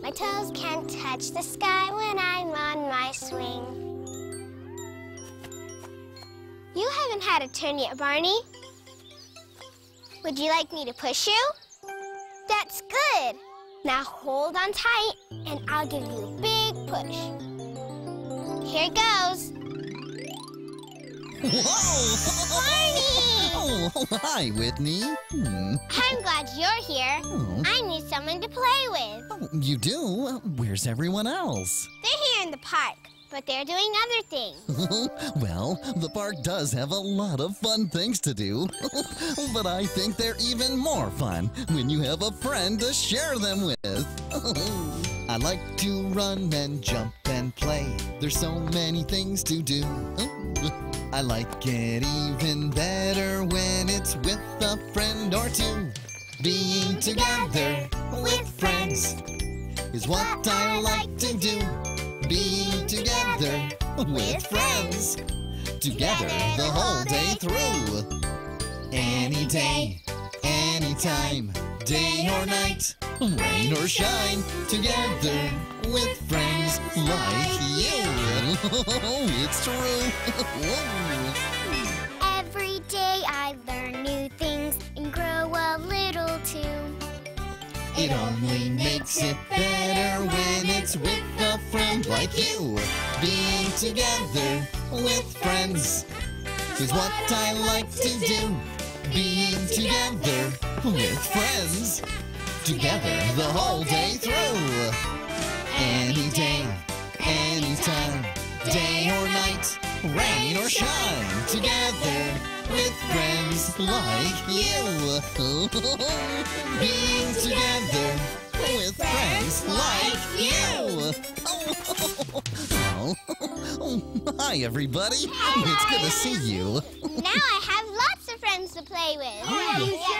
My toes can't touch the sky when I'm on my swing. You haven't had a turn yet, Barney. Would you like me to push you? That's good. Now hold on tight, and I'll give you a big push. Here goes. Whoa! Barney! Oh, hi, Whitney. I'm glad you're here. I need someone to play with. Oh, you do? Where's everyone else? They're here in the park, but they're doing other things. Well, the park does have a lot of fun things to do. But I think they're even more fun when you have a friend to share them with. I like to run and jump and play. There's so many things to do. I like it even better when it's with a friend or two. Being together with friends is what I like to do. Being together with friends, together the whole day through. Any day, anytime, day or night, rain or shine, together with friends like you. It's true. Every day I learn new things and grow a little too. It only makes it better when it's with a friend like you. Being together with friends is what I like to do. Being together with friends, together the whole day through. Any day, anytime, day or night, rain or shine, together with friends like you. Being together with friends like you. Oh, hi, everybody. It's good to see you. Now I have lots of friends to play with.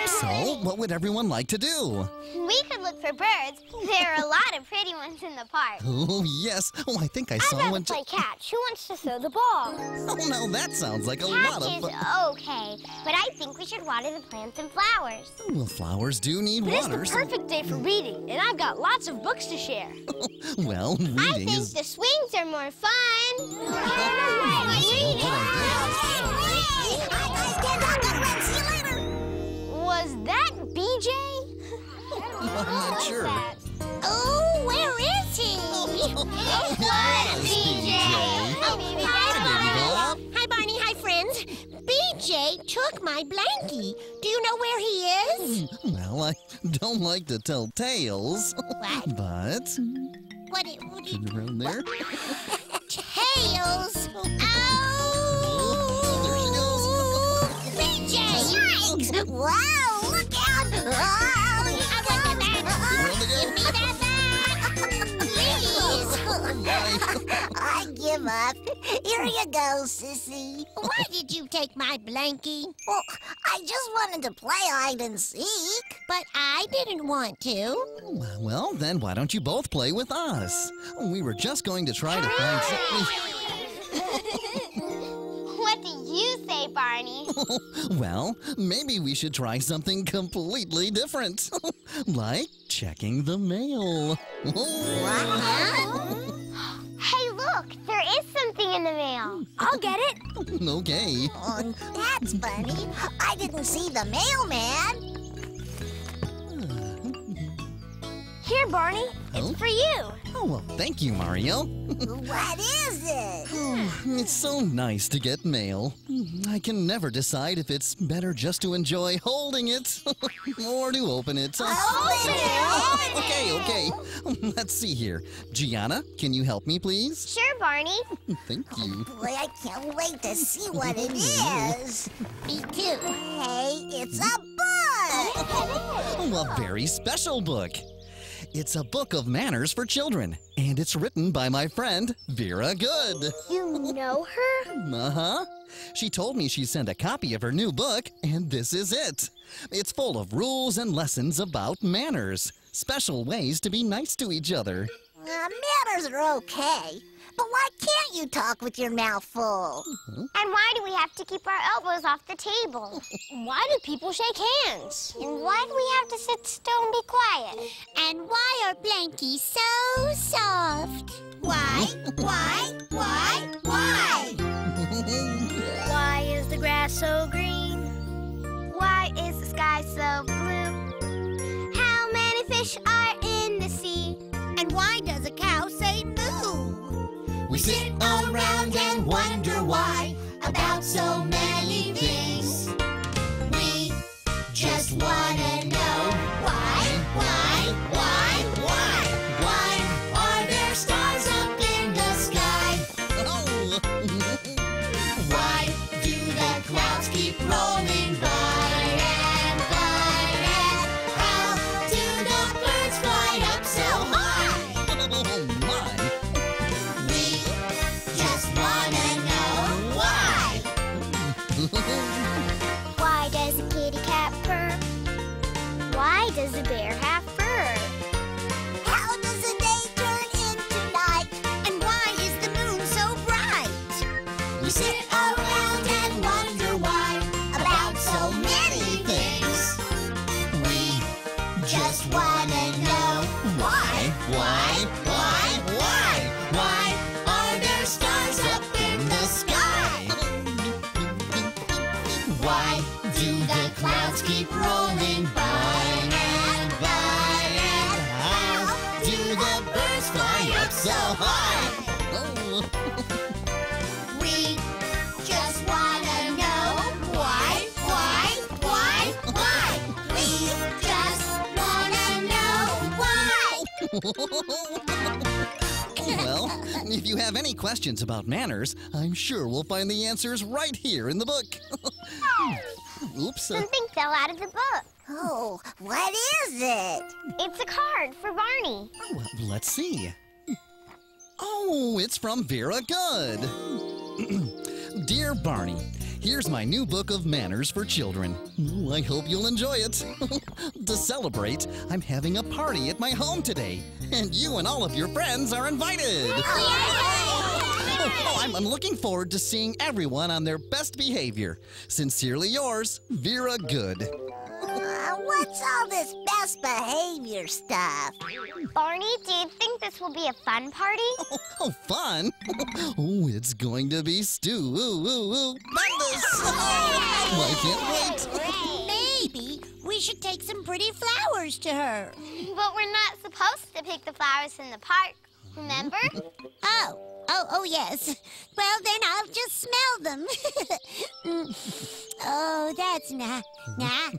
So, what would everyone like to do? We could look for birds. There are a lot of pretty ones in the park. Oh, yes. Oh, I think I saw I'd rather one. play catch. Who wants to throw the ball? Oh, no, that sounds like a lot of Catch fun. is okay, but I think we should water the plants and flowers. Well, flowers do need water. It's the perfect day for reading, and I've got lots of books to share. Well, I reading think is... the swings are more fun. Was that BJ? I'm not sure. Oh, where is he? Hi, BJ. Hi, Barney. Hi, friends. BJ took my blankie. Do you know where he is? Well, I don't like to tell tales. What? But... What do you... Around there? Tails. Oh, there she goes. BJ! Yikes! Wow, look out! Oh, I want the back! Give me that back! Please! I give up. Here you go, Sissy. Why did you take my blankie? Well, I just wanted to play hide and seek. But I didn't want to. Well, then why don't you both play with us? We were just going to try to find something... What do you say, Barney? Well, maybe we should try something completely different. Like checking the mail. Hey, look, there is something in the mail. I'll get it. Okay. That's funny. I didn't see the mailman. Here, Barney. It's for you. Oh, well, thank you, Mario. What is it? It's so nice to get mail. I can never decide if it's better just to enjoy holding it or to open it. Okay. Let's see here. Gianna, can you help me, please? Sure, Barney. Thank you. Boy, I can't wait to see what it is. Me too. Hey, it's a book! Oh, a very special book. It's a book of manners for children, and it's written by my friend, Vera Good. You know her? Uh-huh. She told me she sent a copy of her new book, and this is it. It's full of rules and lessons about manners, special ways to be nice to each other. Manners are okay, but why can't you talk with your mouth full? And why do we have to keep our elbows off the table? Why do people shake hands? And why do we have to sit still and be quiet? And why are blankies so soft. Why? Why is the grass so green? Why is the sky so blue? How many fish are in the sea? And why does a cow say moo? We sit around and wonder why about so many things. We just wanna know why? Why are there stars up in the sky? Why do the clouds keep rolling by and how do the birds fly up so high? We just wanna know why. Why does a kitty cat purr? Why does a bear have fur? How does the day turn into night? And why is the moon so bright? We sit around and wonder why about so many things. We just wanna know why? Why are there stars up in the sky? Why do the clouds keep rolling by and how do the birds fly up so high? We just wanna know why? We just wanna know why? Well, if you have any questions about manners, I'm sure we'll find the answers right here in the book. Oops. Something fell out of the book. Oh, what is it? It's a card for Barney. Well, let's see. Oh, it's from Vera Good. Dear Barney, here's my new book of manners for children. I hope you'll enjoy it. To celebrate, I'm having a party at my home today, and you and all of your friends are invited. I'm looking forward to seeing everyone on their best behavior. Sincerely yours, Vera Good. What's all this best behavior stuff? Barney, do you think this will be a fun party? Oh, fun? Oh, it's going to be stupendous. I can't wait. Maybe we should take some pretty flowers to her. But we're not supposed to pick the flowers in the park, remember? Oh, yes. Well, then I'll just smell them. Oh, that's nah. Wow,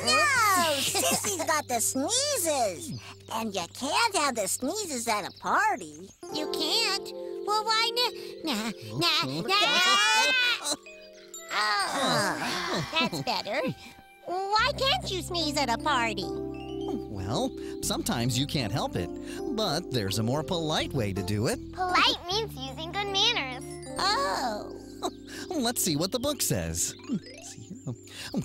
no! Sissy's got the sneezes. And you can't have the sneezes at a party. You can't? Well, why not? Nah. Oh, that's better. Why can't you sneeze at a party? Well, sometimes you can't help it, but there's a more polite way to do it. Polite means using good manners. Oh. Let's see what the book says. Let's see here.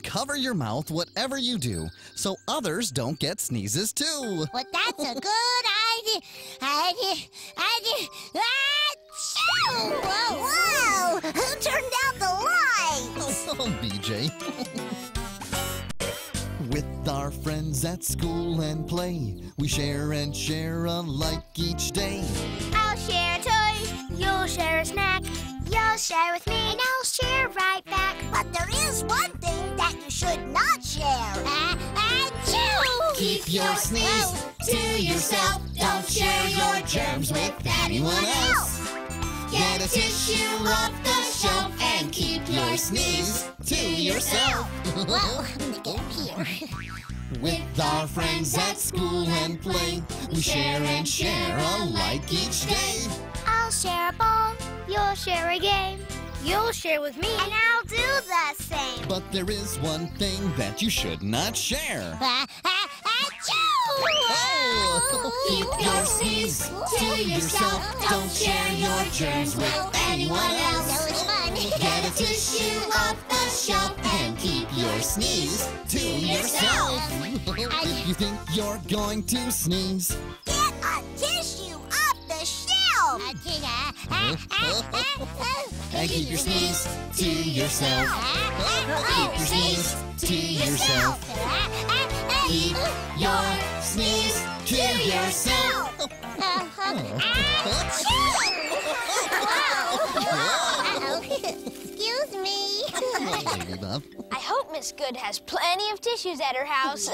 Cover your mouth whatever you do, so others don't get sneezes too. Well, that's a good idea. Achoo! Whoa! Who turned out the lights? Oh, BJ. With our friends at school and play, we share and share alike each day. I'll share a toy, you'll share a snack. You'll share with me, and I'll share right back. But there is one thing that you should not share. Achoo! Keep your sneeze to yourself. Don't share your germs with anyone else. Get a tissue off the shelf and keep your sneeze to yourself. Well, I'm gonna get up here. With our friends at school and play, we share and share alike each day. I'll share a ball, you'll share a game. You'll share with me, and I'll do the same. But there is one thing that you should not share. Achoo! Keep your sneeze to yourself. Don't share your germs with anyone else. That was fun. Get a tissue off the shelf and keep your sneeze to yourself. If you think you're going to sneeze, Get a tissue off the shelf. and keep your sneeze to yourself. Keep your sneeze to yourself. Keep your sneeze to yourself. Excuse me. Baby Buff. I hope Miss Good has plenty of tissues at her house.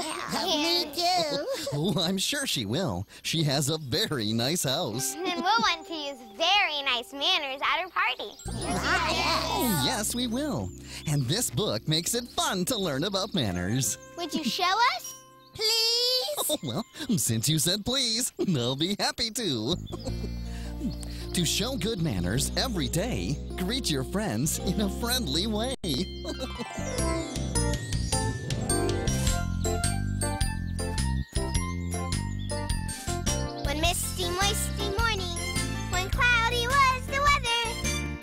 Me too. Oh, I'm sure she will. She has a very nice house. And we'll want to use very nice manners at her party. Oh, yes, we will. And this book makes it fun to learn about manners. Would you show us? Please? Oh, well, since you said please, I'll be happy to. To show good manners every day, greet your friends in a friendly way. One misty, moisty morning, when cloudy was the weather,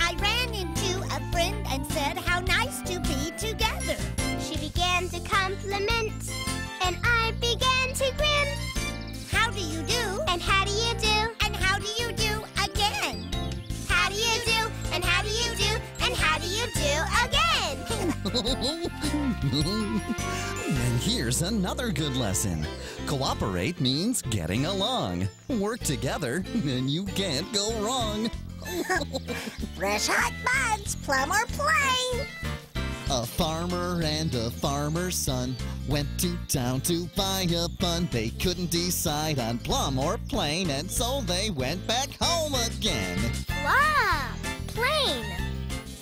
I ran into a friend and said how nice to be together. she began to compliment, and I began to grin. How do you do? And how do you do? And how do you do again? How do you do? And how do you do? And how do you do again? And here's another good lesson. Cooperate means getting along. Work together, and you can't go wrong. Fresh hot buns, plum or plain. A farmer and a farmer's son went to town to buy a bun. They couldn't decide on plum or plain, and so they went back home again. Plum, plain,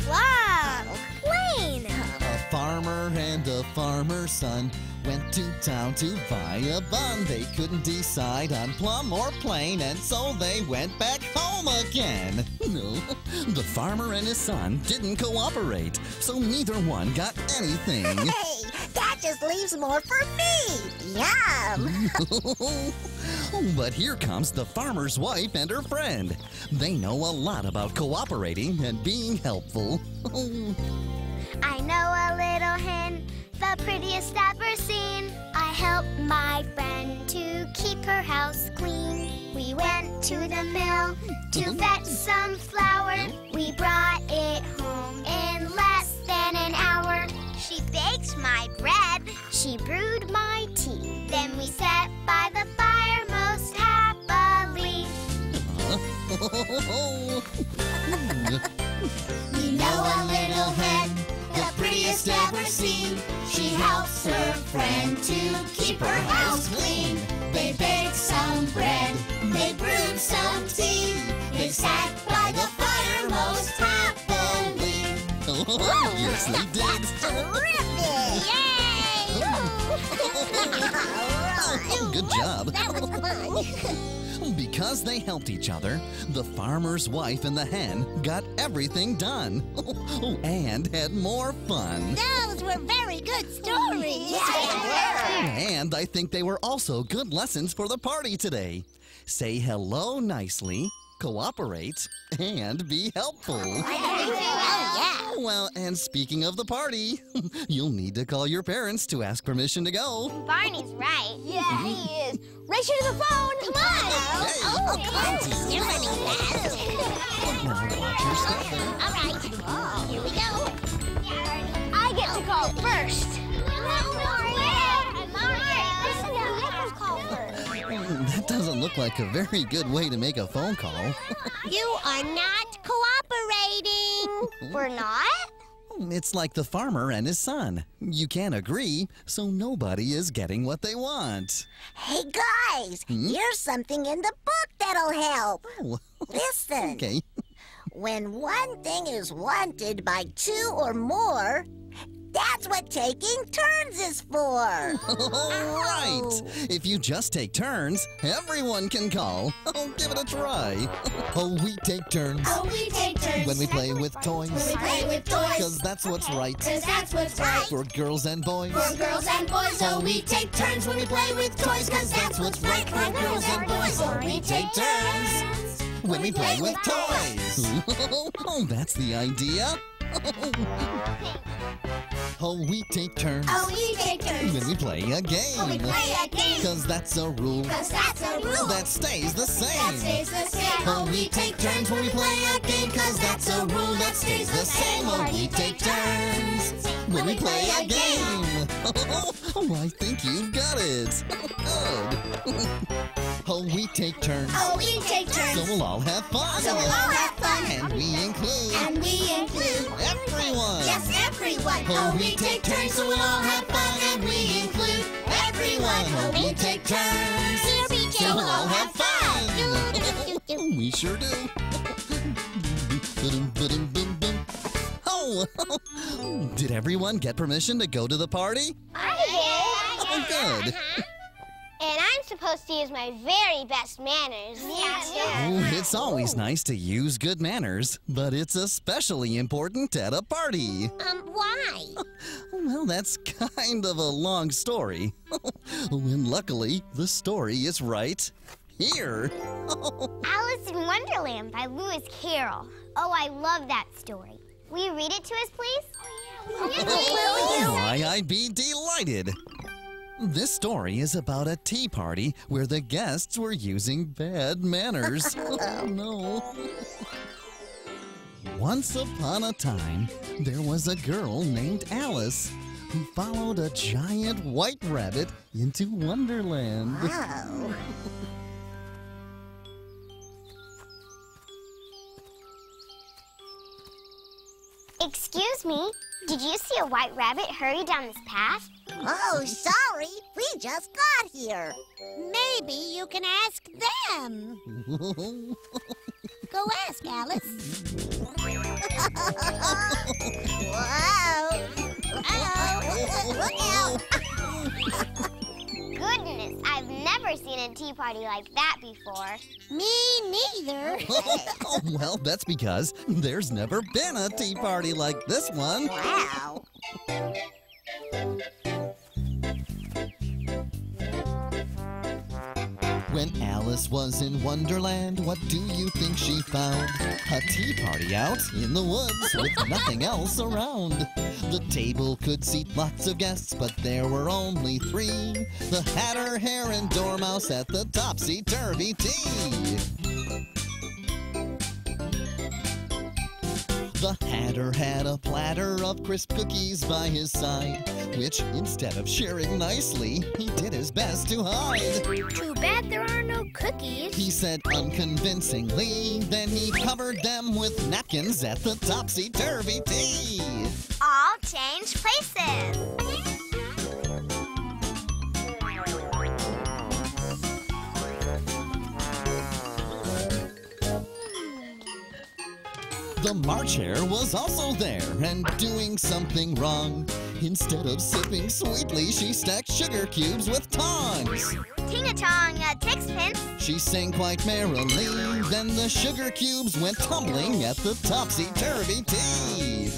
plum, plain. A farmer and a farmer's son went to town to buy a bun. They couldn't decide on plum or plain, and so they went back home again. No, the farmer and his son didn't cooperate, so neither one got anything. Hey, that just leaves more for me. Yum. But here comes the farmer's wife and her friend. They know a lot about cooperating and being helpful. I know a little hen, the prettiest ever seen. I helped my friend to keep her house clean. We went to the mill to fetch some flour. We brought it home in less than an hour. She baked my bread, she brewed my tea. Then we sat by the fire most happily. We know a little hen, the prettiest ever seen. She helps her friend to keep her house clean. They baked some bread, they brewed some tea. They sat by the fire most happily. Yes, they did. Terrific. Yay! Oh, good job. That was fun. Because they helped each other, the farmer's wife and the hen got everything done. And had more fun. Those were very good stories. And I think they were also good lessons for the party today. Say hello nicely, cooperate, and be helpful. Oh, yeah. Well, and speaking of the party, you'll need to call your parents to ask permission to go. Barney's right. Yeah, he is. Race you to the phone. Come on. Hey. Oh, come on. You're running fast. Now watch your step there. All right. Here we go. I get to call first. That doesn't look like a very good way to make a phone call. You are not cooperating. We're not? It's like the farmer and his son. You can't agree, so nobody is getting what they want. Hey, guys. Here's something in the book that'll help. Oh, Listen. okay. When one thing is wanted by two or more, that's what taking turns is for. All right. If you just take turns, everyone can call. Oh, give it a try. Oh, we take turns Oh, we take turns when we play with toys. when we play with toys. Because that's what's right Cause that's what's right for girls and boys. for girls and boys. Oh, we take turns when we play with toys. Cause that's what's right for girls and boys. Oh, we take turns When we play with toys. Oh, that's the idea. Oh, we take turns Oh, we take turns when we play a game. when we play a game. Because that's a rule Cause that's a rule that stays the that same. stays the same. Oh, we take turns when we play a game. Cause that's a rule that stays the same. Oh, we take turns When we play a game. Oh, I think you've got it. Good. Oh, we take turns. Oh, we take turns. So we'll all have fun. So we'll all have fun. And we include. Everyone. Yes, everyone. Oh, we take turns, so we'll all have fun. And we include everyone. Oh, we take turns. So we'll all have fun. We sure do. Oh, did everyone get permission to go to the party? I did. Oh, good. And I'm supposed to use my very best manners. Oh, it's always nice to use good manners, but it's especially important at a party. Why? Well, that's kind of a long story. And luckily, the story is right here. Alice in Wonderland by Lewis Carroll. Oh, I love that story. Will you read it to us, please? Why, I'd be delighted. This story is about a tea party where the guests were using bad manners. Oh, no. Once upon a time, there was a girl named Alice who followed a giant white rabbit into Wonderland. Oh. Excuse me, did you see a white rabbit hurry down this path? Oh, sorry. We just got here. Maybe you can ask them. Go ask, Alice. Whoa. Uh-oh. Look out. Goodness, I've never seen a tea party like that before. Me neither. Oh, well, that's because there's never been a tea party like this one. Wow. When Alice was in Wonderland, what do you think she found? A tea party out in the woods with nothing else around. The table could seat lots of guests, but there were only 3. The Hatter, Hare, and Dormouse at the topsy-turvy tea. The Hatter had a platter of crisp cookies by his side, which, instead of sharing nicely, he did his best to hide. Too bad there are no cookies. He said unconvincingly, then he covered them with napkins at the topsy-turvy tea. All change places. The March Hare was also there and doing something wrong. Instead of sipping sweetly, she stacked sugar cubes with tongs. Ting-a-tong, sixpence. She sang quite merrily, then the sugar cubes went tumbling at the topsy-turvy tea.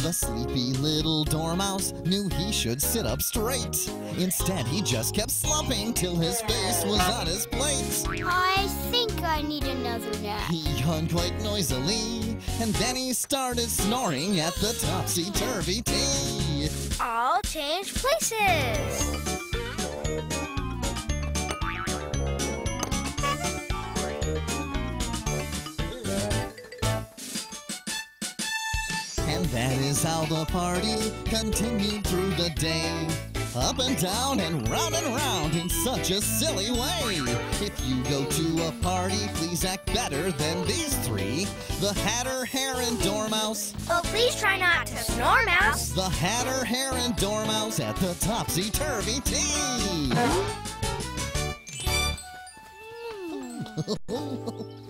The sleepy little Dormouse knew he should sit up straight. Instead, he just kept slumping till his face was on his plate. I think I need another nap. He yawned quite noisily, and then he started snoring at the topsy-turvy tea. All change places. And that is how the party continued through the day. Up and down and round in such a silly way. If you go to a party, please act better than these 3. The Hatter, Hare, and Dormouse. Oh, please try not to snore, Mouse. The Hatter, Hare, and Dormouse at the topsy-turvy tea.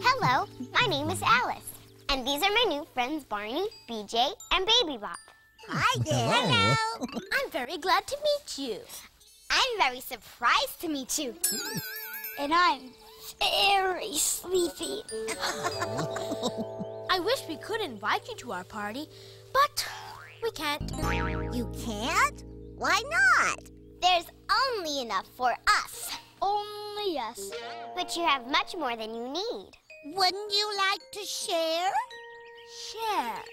Hello, my name is Alice. And these are my new friends Barney, BJ, and Baby Bop. Hi there. Hello. I'm very glad to meet you. I'm very surprised to meet you. And I'm very sleepy. I wish we could invite you to our party, but we can't. You can't? Why not? There's only enough for us. Only us. But you have much more than you need. Wouldn't you like to share? Share.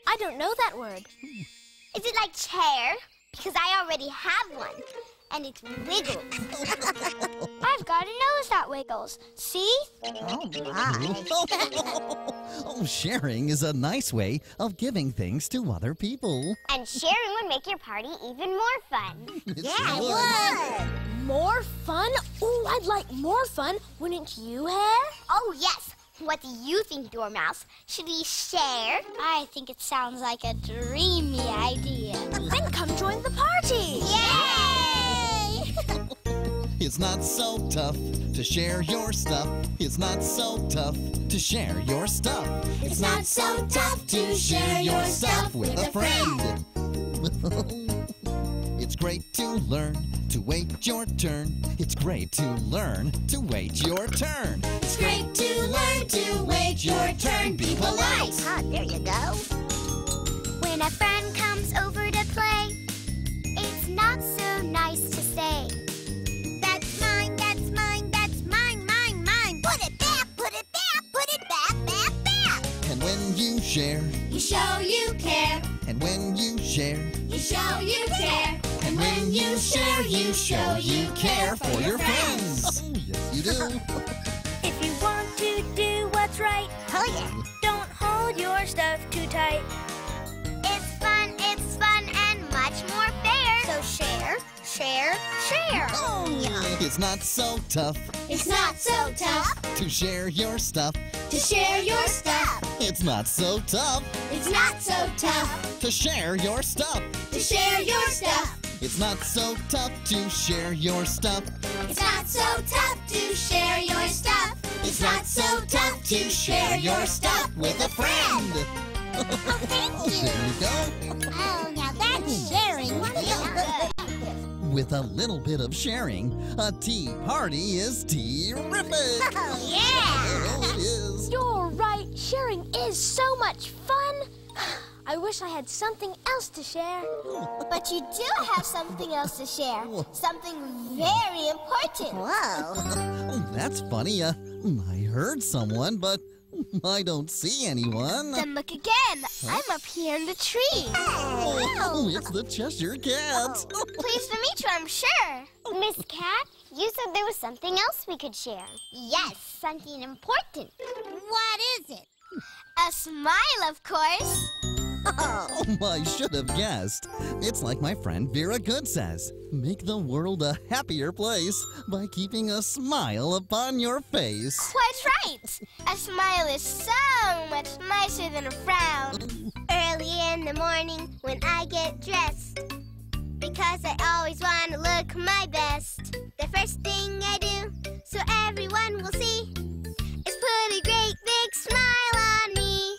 I don't know that word. Is it like chair? Because I already have one. and it wiggles. I've got a nose that wiggles. See? Oh, my. Oh, sharing is a nice way of giving things to other people. And sharing would make your party even more fun. Yeah, it would. More fun? Oh, I'd like more fun. Wouldn't you, Hare? Oh, yes. What do you think, Dormouse? Should we share? I think it sounds like a dreamy idea. Then come join the party. Yay! It's not so tough to share your stuff. It's not so tough to share your stuff. It's not so tough to share your stuff with a friend. It's great to learn to wait your turn. It's great to learn to wait your turn. It's great to learn to wait your turn. Be polite. Ah, there you go. When a friend comes over to play, it's not so nice to say, That's mine, that's mine, that's mine, mine, mine. Put it back, put it back, put it back, back, back. And when you share, You show you care. and when you share, You show you care. and when you share, you show you care for your friends. Oh, yes, you do. If you want to do what's right, Oh, yeah. don't hold your stuff too tight. it's fun and much more fair. So share, share, share. Oh, yeah. It's not so tough It's not so tough to share your stuff. to share your stuff. It's not so tough It's not so tough to share your stuff. to share your stuff. It's not so tough to share your stuff. It's not so tough to share your stuff. It's not so tough to share your stuff with a friend. Thank you. There you go. Oh, now that's sharing. With a little bit of sharing, a tea party is terrific. Oh, yeah. Oh, it is. You're right. Sharing is so much fun. I wish I had something else to share. But you do have something else to share. Something very important. Whoa. Oh, that's funny. I heard someone, but I don't see anyone. Then look again. I'm up here in the tree. Oh, it's the Cheshire Cat. Pleased to meet you, I'm sure. Miss Cat, you said there was something else we could share. Yes, something important. What is it? A smile, of course. Oh. I should have guessed. It's like my friend Vera Good says. Make the world a happier place by keeping a smile upon your face. Quite right. A smile is so much nicer than a frown. Early in the morning when I get dressed, because I always want to look my best. The first thing I do, so everyone will see, is put a great big smile on me.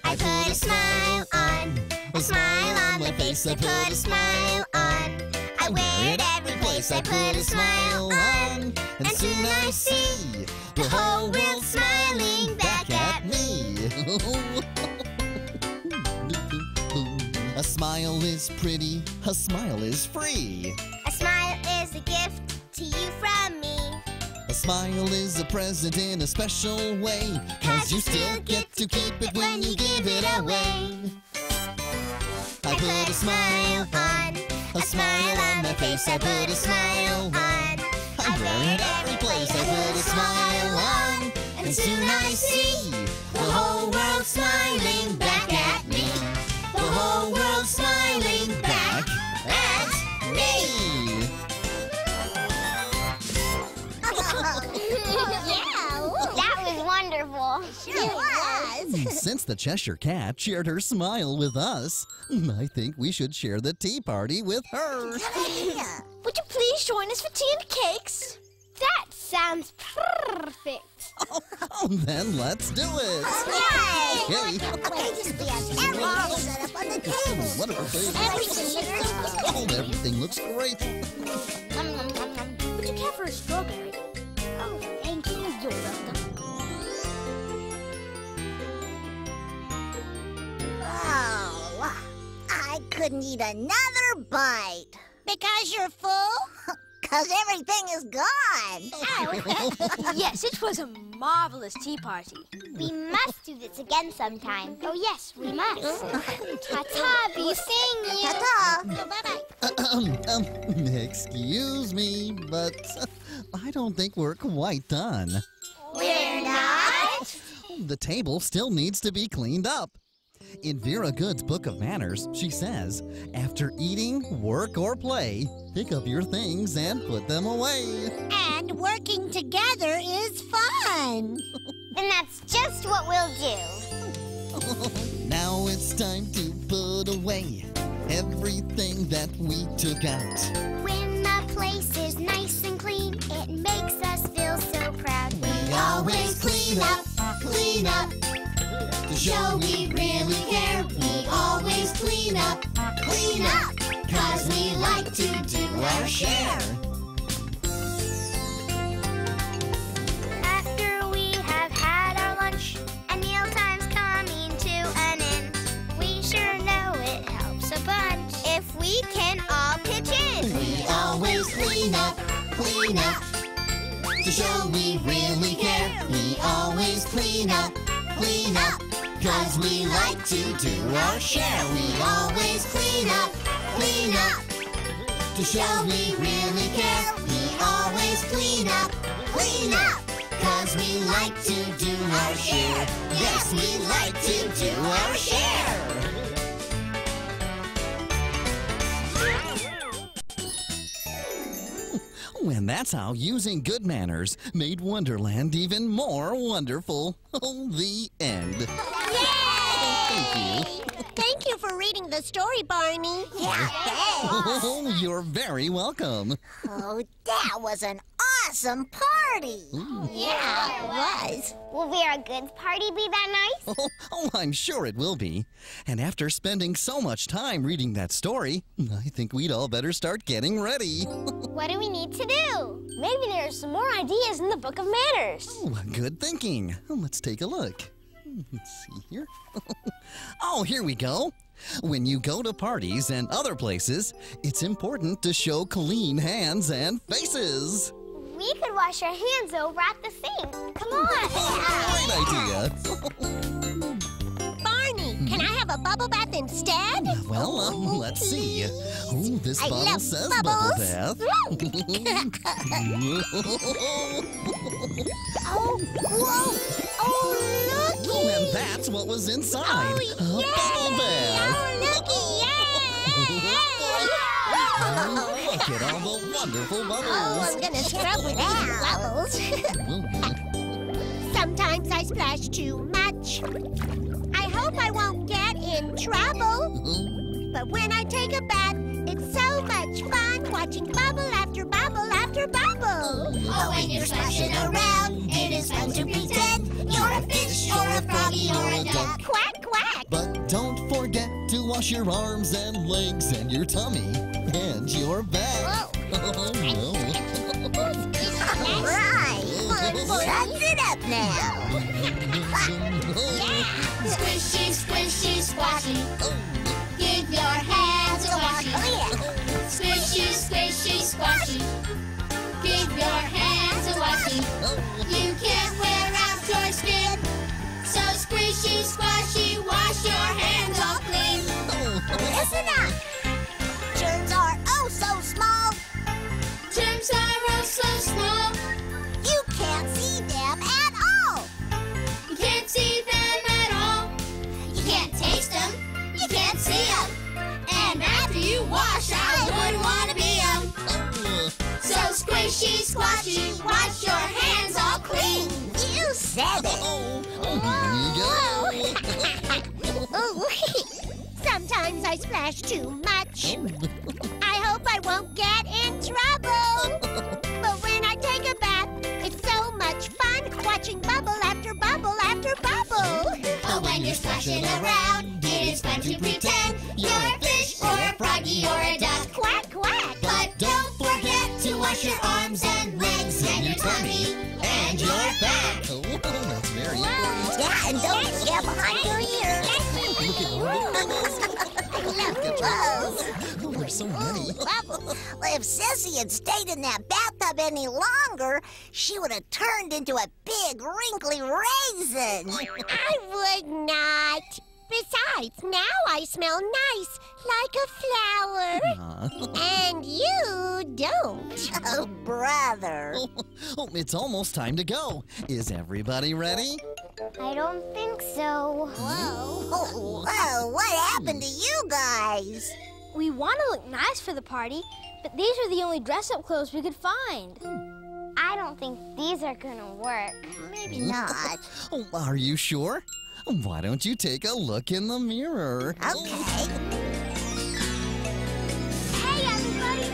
I put a smile on my face. I put a smile on. I wear it every place. I put a smile on, and soon I see the whole world smiling back at me. A smile is pretty, a smile is free. A smile is a gift to you from me. A smile is a present in a special way, 'cause you still get to keep it when you give it away. I put a smile on my face. I put a smile on. I wear it every place. I put a smile on, and soon I see the whole world smiling back at me. The whole world smiling back at me. That was wonderful. Sure was. Since the Cheshire Cat shared her smile with us, I think we should share the tea party with her. Yeah. Would you please join us for tea and cakes? That sounds perfect. Oh, then let's do it. Yay! Okay. Okay, just be everything set up on the table. Wonderful. Everything. Oh, everything looks great. Would you care for a strawberry? Oh, thank you. You're welcome. Oh, I couldn't eat another bite. Because you're full? Because everything is gone. Yes, it was a marvelous tea party. We must do this again sometime. Oh, yes, we must. Ta-ta, be seeing you. Ta-ta. Bye-bye. Excuse me, but I don't think we're quite done. We're not? The table still needs to be cleaned up. In Vera Good's Book of Manners, she says, after eating, work, or play, pick up your things and put them away. And working together is fun. And that's just what we'll do. Now it's time to put away everything that we took out. When the place is nice and clean, it makes us feel so proud. We always clean up, to show we really care. We always clean up, 'cause we like to do our share. After we have had our lunch and mealtime's coming to an end, we sure know it helps a bunch if we can all pitch in. We always clean up, to show we really care. We always clean up, 'cause we like to do our share. We always clean up, to show we really care. We always clean up, 'cause we like to do our share. Yes, we like to do our share. And that's how using good manners made Wonderland even more wonderful. The end. Thank you. Thank you for reading the story, Barney. Yeah, thanks. You're very welcome. Oh, that was an awesome party. Yeah, it was. Will Vera Good's party be that nice? Oh, I'm sure it will be. And after spending so much time reading that story, I think we'd all better start getting ready. What do we need to do? Maybe there's some more ideas in the Book of Manners. Oh, good thinking. Let's take a look. Let's see here. Oh, here we go. When you go to parties and other places, it's important to show clean hands and faces. We could wash our hands over at the sink. Come on. Great idea. Barney, can I have a bubble bath instead? Well, let's see. Oh, this I bottle love says bubbles. bubble bath. Oh, whoa. Oh, looky. Oh, and that's what was inside. Oh, A bubble bath. Oh, Look at all the wonderful Oh, bubbles. I'm gonna scrub with these bubbles. Sometimes I splash too much. I hope I won't get in trouble. But when I take a bath, it's so much fun watching bubble after bubble after bubble. Oh, when you're splashing around, it is fun to pretend you're a fish or a froggy or a duck. Quack, quack. But don't forget to wash your arms and legs and your tummy and your back. Oh, no. All right. Suck it up now. Squishy, squishy, squashy. Give your hands a washing. Squishy, squishy, squashy. Give your hands a washing. You can't wear out your skin. So squishy, squashy, wash your hands all clean. Listen up. Germs are oh so small. Germs are oh so small. You can't see them at all. You can't see them at all. You can't taste them. You can't see them. And after you wash, I wouldn't want to be them. So squishy, squashy, wash your hands all clean. You said it. Here you go. Ooh. Sometimes I splash too much. I hope I won't get in trouble. But when I take a bath, it's so much fun watching bubble after bubble after bubble. But when you're splashing around, it is fun to pretend you're a fish or a froggy or a duck. Quack, quack. But don't forget to wash your arms and legs and your tummy and your back. Oh, that's very important. Yeah, and don't forget behind your ears. Look at all the bubbles. Bubbles. Oh, there's so many. Well, if Sissy had stayed in that bathtub any longer, she would have turned into a big, wrinkly raisin. I would not. Besides, now I smell nice, like a flower. And you don't. Oh, brother. Oh, it's almost time to go. Is everybody ready? I don't think so. Whoa, what happened to you guys? We want to look nice for the party, but these are the only dress-up clothes we could find. I don't think these are gonna work. Maybe not. Oh, are you sure? Why don't you take a look in the mirror? Okay. Hey, everybody!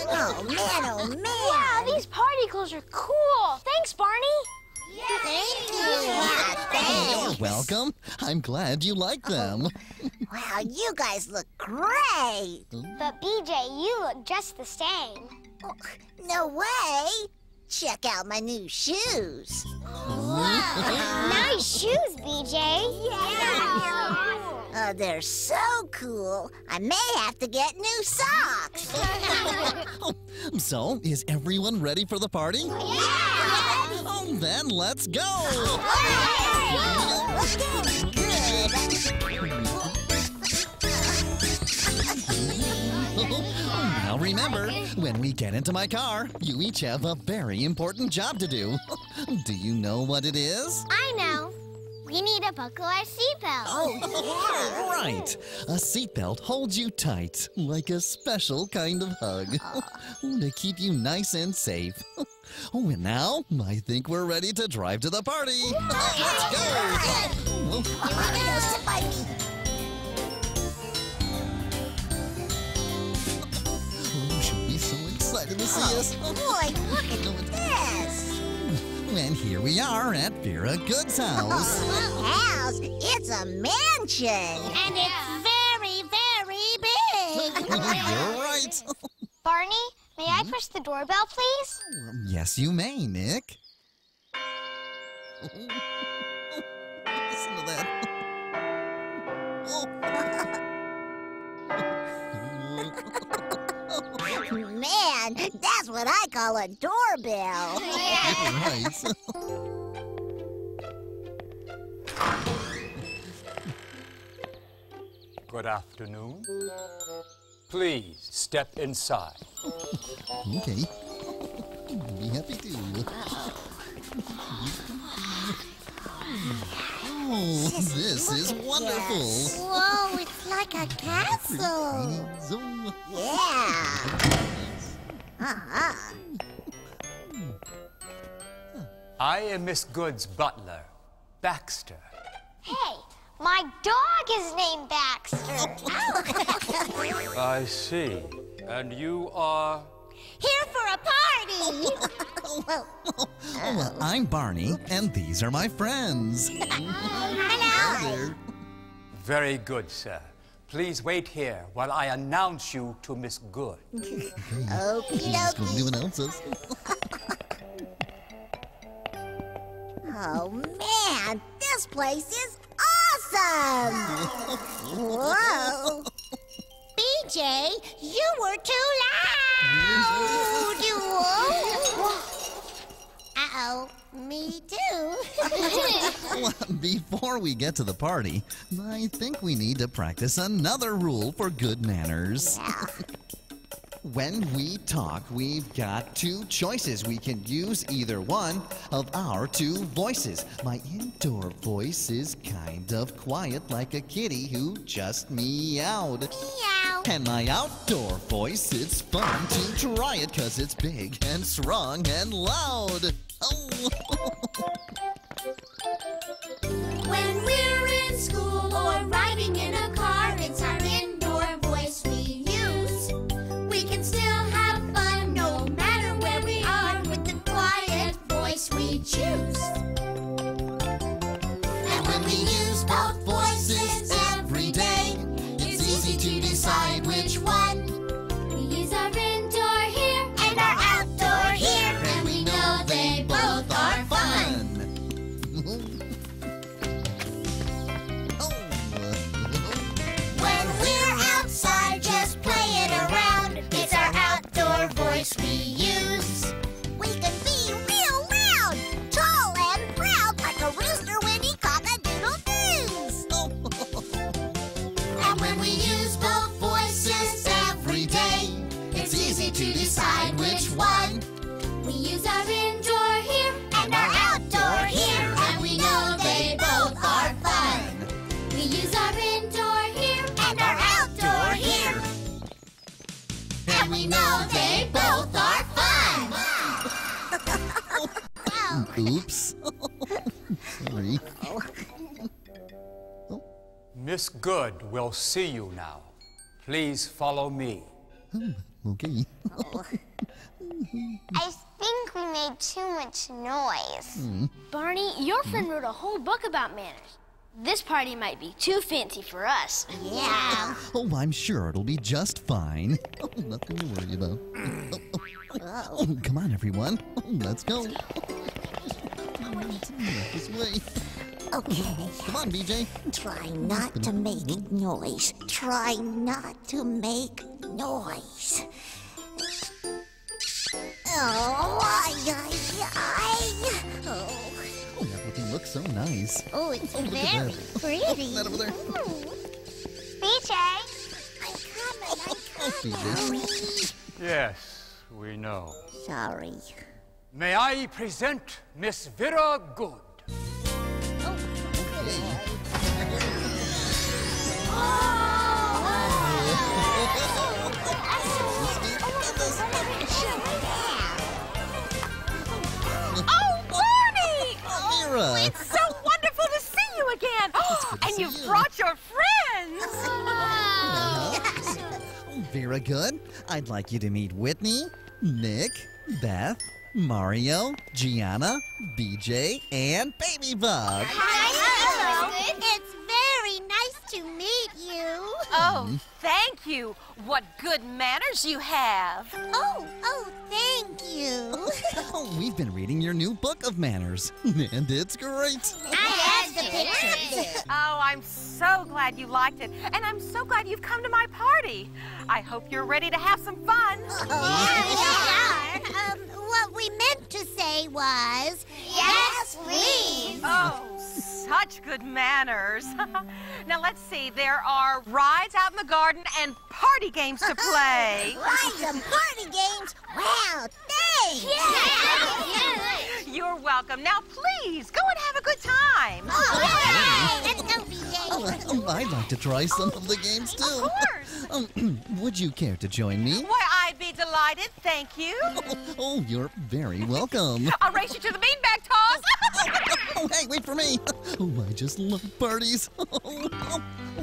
Whoa! Oh, man, oh, man. Wow, these party clothes are cool. Thanks, Barney. Thank you. Yeah, thanks. Welcome. I'm glad you like them. Wow, you guys look great. But BJ, you look just the same. Oh, no way. Check out my new shoes. Nice shoes, BJ. Oh, they're so cool. I may have to get new socks. So, is everyone ready for the party? Yeah! Oh, then let's go. Now remember, when we get into my car, you each have a very important job to do. Do you know what it is? I know. We need to buckle our seatbelt. Oh, Right. A seatbelt holds you tight, like a special kind of hug, to keep you nice and safe. Oh, and now I think we're ready to drive to the party. Let's go. Sit by me. Oh, she'll be so excited to see us. Boy, look at this. And here we are at Vera Good's house. House? It's a mansion. And it's very, very big. You're right. Barney, may I push the doorbell, please? Yes, you may, Nick. Listen to that. Man, that's what I call a doorbell. Right. Good afternoon. Please step inside. Okay. Be happy to. Oh, this is wonderful. Whoa, it's like a castle. So, Yeah. I am Miss Good's butler, Baxter. Hey, my dog is named Baxter. I see. And you are? Here for a party. well, I'm Barney, and these are my friends. Hello. Very good, sir. Please wait here while I announce you to Miss Good. Okie He's going dokie. to announce us. Oh, man, this place is awesome. Whoa. BJ, you were too loud. Uh-oh, me too. Well, before we get to the party, I think we need to practice another rule for good manners. Yeah. When we talk, we've got two choices. We can use either one of our two voices. My indoor voice is kind of quiet, like a kitty who just meowed. Meow. And my outdoor voice, it's fun to try it, 'cause it's big and strong and loud. Oh. When we're in school or riding in a car, it's our indoor voice we use. We can still have fun no matter where we are with the quiet voice we choose. And when we use both voices every day, it's easy to decide which one. We use our indoor here and our outdoor here, and we know they both are fun. When we're outside, just play it around. It's our outdoor voice we use. We can be Oops. Sorry. Miss Good will see you now. Please follow me. Okay. I think we made too much noise. Barney, your friend wrote a whole book about manners. This party might be too fancy for us. Yeah. Oh, I'm sure it'll be just fine. Oh, nothing to worry about. Oh, come on, everyone. Let's go. This way. Okay. Come on, BJ. Try not to make noise. Try not to make noise. Oh, Oh. Oh, everything looks so nice. Oh, it's Look at very that. pretty. That over there. BJ, I'm coming. Oh, BJ. Yes, we know. Sorry. May I present Miss Vera Good? Oh, Barney! Vera. It's so wonderful to see you again. And see you've you. brought your friends. Vera Good. I'd like you to meet Whitney, Nick, Beth, Mario, Gianna, BJ, and Baby Bug. It's very nice to meet you. Oh, thank you. What good manners you have. Oh, thank you. Oh, we've been reading your new book of manners, and it's great. I have the pictures. Oh, I'm so glad you liked it. And I'm so glad you've come to my party. I hope you're ready to have some fun. What we meant to say was... yes, please. Oh, such good manners. Now, let's see. There are rides out in the garden and party games to play. Rides and party games? Wow, thanks! You're welcome. Now, please, go and have a good time. Let's go, BJ. I'd like to try some of the games, too. Of course. Would you care to join me? Why, I'd be delighted. Thank you. Oh, you're very welcome. I'll race you to the beanbag toss. Oh, hey, wait for me. Oh, I just love parties. Oh,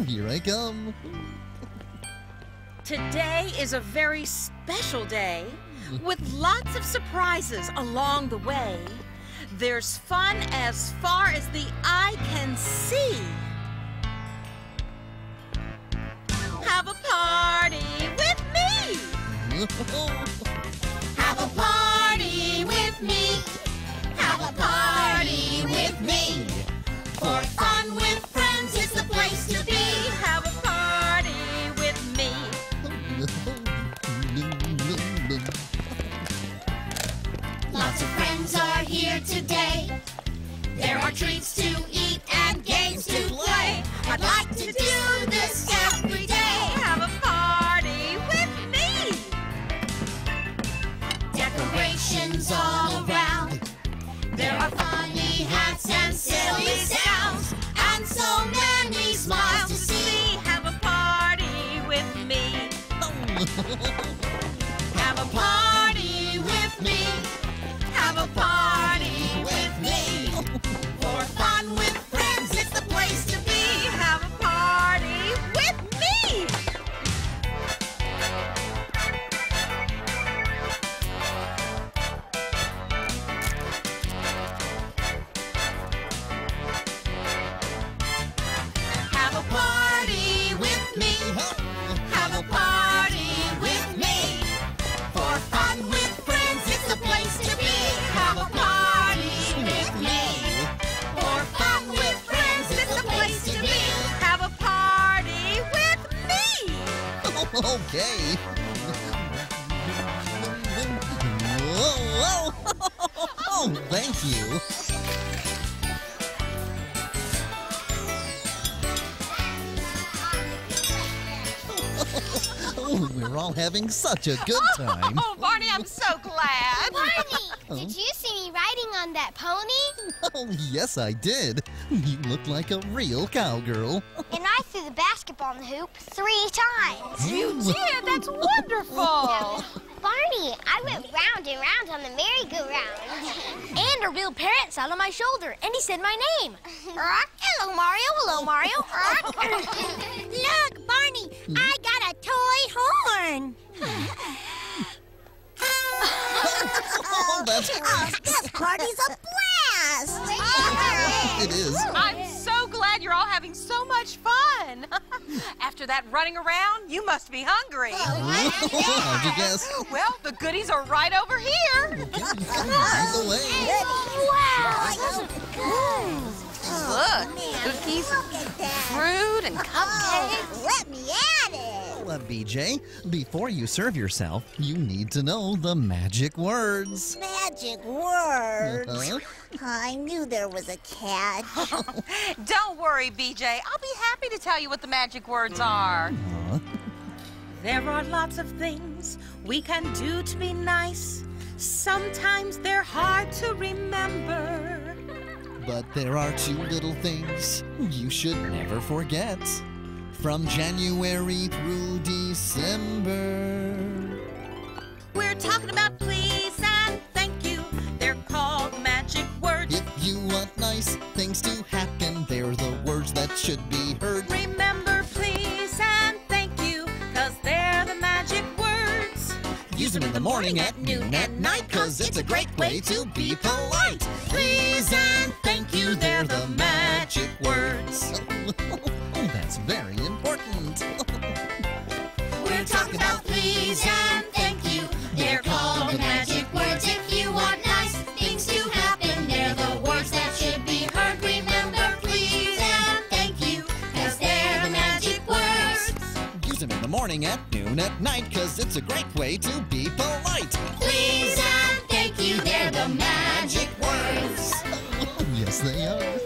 here I come. Today is a very special day with lots of surprises along the way. There's fun as far as the eye can see. Have a party with me. Have a party with me. Have a party with me. For fun with friends is the place to be. Have a party with me. Lots of friends are here today. There are treats to eat and games to play. I'd like to do this every day. Have a party with me. Decorations all around. There are funny hats and silly sounds, and so many smiles to see. Have a party with me. Have a party with me. Have a party with me. For fun with friends, it's the place to be. Have a party with me. Have a party with me. Have a party with me. For fun with friends, it's the place to be. Have a party with me. For fun with friends, it's the place to be. Have a party with me. Okay. Whoa, whoa. Oh, thank you. Oh, we're all having such a good time. Oh, Barney, I'm so glad. Barney, did you see me ride riding on that pony? Oh, yes, I did. You look like a real cowgirl. And I threw the basketball in the hoop 3 times. You did? That's wonderful. Barney, I went round and round on the merry-go-round. And a real parrot sat on my shoulder, and he said my name. Hello, Mario. Hello, Mario. Look, Barney, I got a toy horn. Oh, that's great. This party's a blast. It is. I'm so glad you're all having so much fun. After that running around, you must be hungry. How'd you guess? Well, the goodies are right over here. Lead the way. Look, cookies, fruit, and cupcakes. Let me at it. Well, BJ, before you serve yourself, you need to know the magic words. Magic words. Uh-huh. I knew there was a cat. Don't worry, BJ. I'll be happy to tell you what the magic words are. There are lots of things we can do to be nice. Sometimes they're hard to remember. But there are 2 little things you should never forget. From January through December. We're talking about please and thank you. They're called magic words. If you want nice things to happen, they're the words that should be heard. Remember please and thank you, 'cause they're the magic words. Use them in the morning, at noon, at night, 'cause it's a great way to be polite. Please and thank you, they're the magic words. Oh, that's very important. We're talking about please and thank you. They're called the magic words. If you want nice things to happen, they're the words that should be heard. Remember please and thank you, 'cause they're the magic words. Use them in the morning, at noon, at night, 'cause it's a great way to be polite. Please and thank you, they're the magic words. Yes, they are.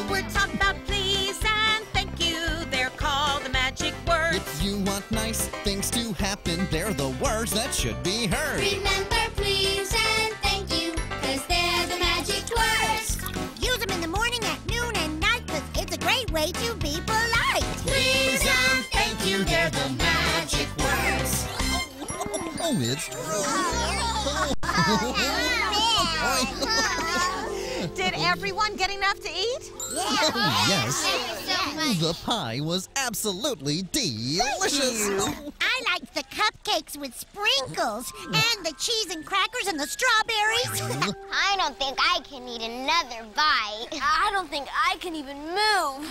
We're talking about please and thank you. They're called the magic words. If you want nice things to happen, they're the words that should be heard. Remember please and thank you, 'cause they're the magic words. Use them in the morning, at noon, and night, 'cause it's a great way to be polite. Please and thank you, they're the magic words. Oh, it's true. Did everyone get enough to eat? Yes. So much. The pie was absolutely delicious. I like the cupcakes with sprinkles and the cheese and crackers and the strawberries. I don't think I can eat another bite. I don't think I can even move.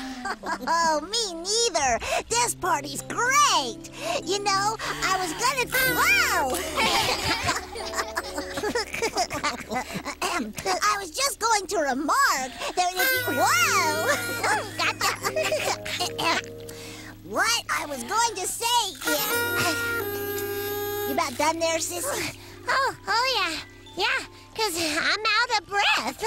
Oh, me neither. This party's great. You know, I was gonna... Whoa! I was just going to remark that if you... Whoa! Gotcha. What I was going to say is... You about done there, Sissy? Oh, yeah. Yeah, 'cause I'm out of breath.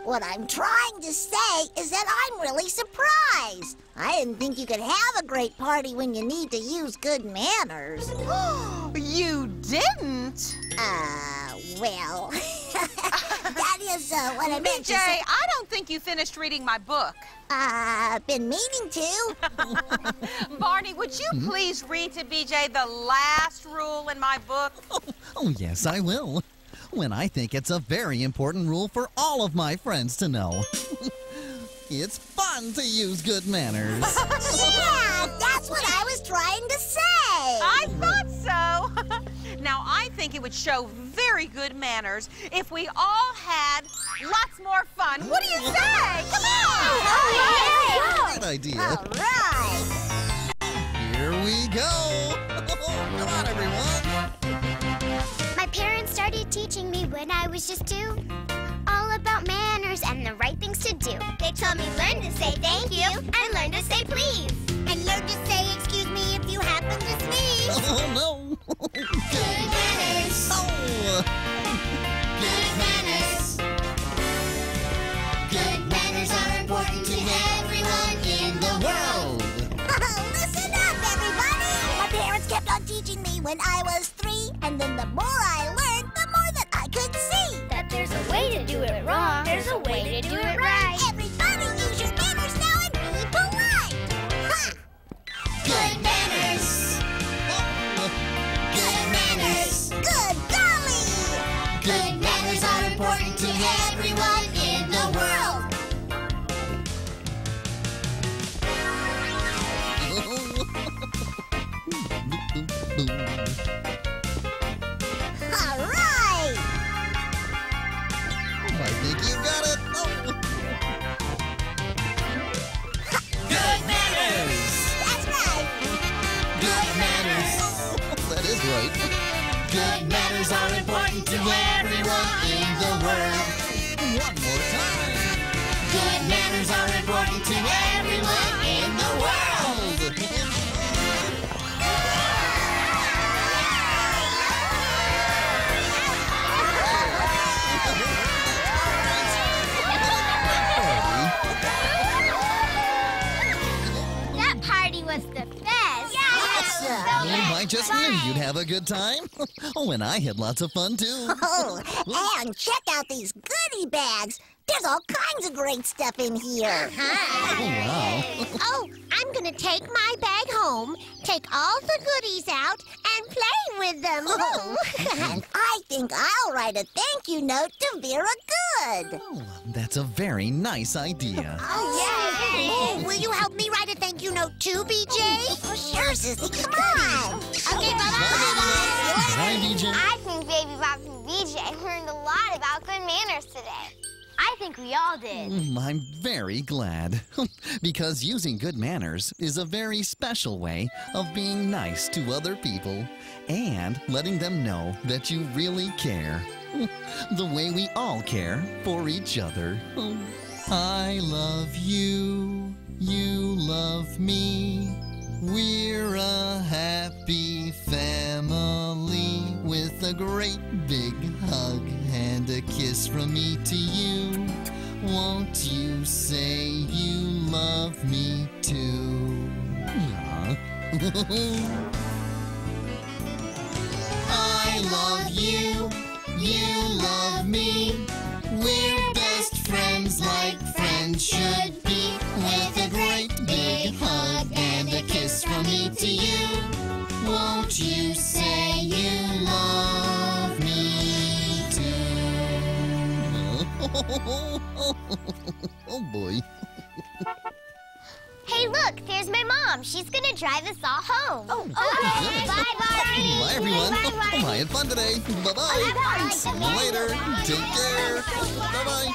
What I'm trying to say is that I'm really surprised. I didn't think you could have a great party when you need to use good manners. You didn't? Well, that is what I meant BJ, to say. I don't think you finished reading my book. Been meaning to. Barney, would you please read to BJ the last rule in my book? Oh, yes, I will. When I think it's a very important rule for all of my friends to know. It's fun to use good manners. Yeah, that's what I was trying to say. I thought so. Now, I think it would show very good manners if we all had lots more fun. What do you say? Come on! Great idea. All right. Here we go. Come on, everyone. My parents started teaching me when I was just 2. All about manners and the right things to do. They told me learn to say thank you and learn to say please. And learn to say excuse me if you happen to sneeze. Oh, no. Good manners. Oh. Good manners. Good manners are important to everyone in the world. Listen up, everybody. My parents kept on teaching me when I was 3, and then the more I learned, the more that I could see. That there's a way to do it wrong, there's a way to do it right. Everybody use your manners now and be polite. Ha! Good manners. Good manners. Good golly! Good manners are important to everyone in the world. All right! I think you got it. Good manners. That's right! Good manners. That is right. Good manners are important to everyone in the world. One more time. Good manners are important to everyone in the world. That party was the best. I just knew you'd have a good time. Oh, and I had lots of fun too. Oh, and check out these goodie bags. There's all kinds of great stuff in here. Oh, wow. Oh, I'm gonna take my bag home, take all the goodies out, and play with them. And I think I'll write a thank you note to Vera Good. Oh, that's a very nice idea. Oh, will you help me write a thank you note too, BJ? Sure, Sissy. Come on. Okay, bye-bye. Bye, BJ. I think Baby Bob and BJ learned a lot about good manners today. I think we all did. I'm very glad. Because using good manners is a very special way of being nice to other people and letting them know that you really care. The way we all care for each other. I love you. You love me. We're a happy family with a great big hug and a kiss from me to you. Won't you say you love me too? Aw. I love you, you love me. We're best friends like friends should be. With a great big hug and a kiss from me to you. Won't you say you love me too? Oh boy. Hey, look, there's my mom. She's gonna drive us all home. Oh, okay. good. Bye, Barney. Bye, everyone. Bye, Barney. I had fun today. Bye-bye. Bye. See you later. Take care. Bye-bye.